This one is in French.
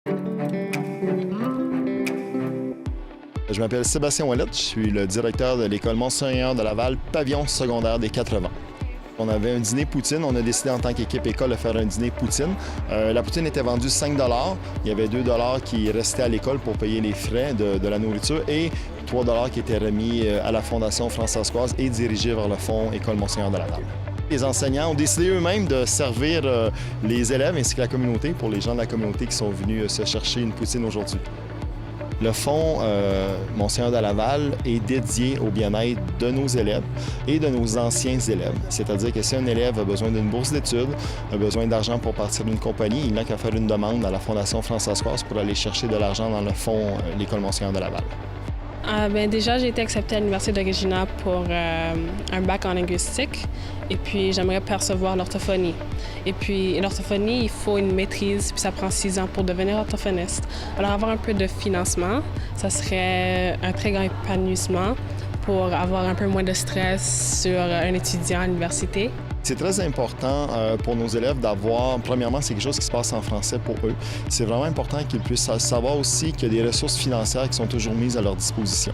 Je m'appelle Sébastien Ouellette, je suis le directeur de l'école Monseigneur de Laval, pavillon secondaire des 80. On avait un dîner poutine, on a décidé en tant qu'équipe école de faire un dîner poutine. La poutine était vendue 5 $, il y avait 2 $ qui restaient à l'école pour payer les frais de la nourriture et 3 $ qui étaient remis à la Fondation Françoise et dirigés vers le fonds École Monseigneur de Laval. Les enseignants ont décidé eux-mêmes de servir les élèves ainsi que la communauté pour les gens de la communauté qui sont venus se chercher une poutine aujourd'hui. Le fonds Monseigneur de Laval est dédié au bien-être de nos élèves et de nos anciens élèves. C'est-à-dire que si un élève a besoin d'une bourse d'études, a besoin d'argent pour partir d'une compagnie, il n'a qu'à faire une demande à la Fondation Françoise pour aller chercher de l'argent dans le fonds l'École Monseigneur de Laval. Déjà, j'ai été acceptée à l'Université de Regina pour un bac en linguistique et puis j'aimerais percevoir l'orthophonie. Et puis l'orthophonie, il faut une maîtrise, puis ça prend 6 ans pour devenir orthophoniste. Alors avoir un peu de financement, ça serait un très grand épanouissement pour avoir un peu moins de stress sur un étudiant à l'université. C'est très important pour nos élèves d'avoir, premièrement, c'est quelque chose qui se passe en français pour eux. C'est vraiment important qu'ils puissent savoir aussi qu'il y a des ressources financières qui sont toujours mises à leur disposition.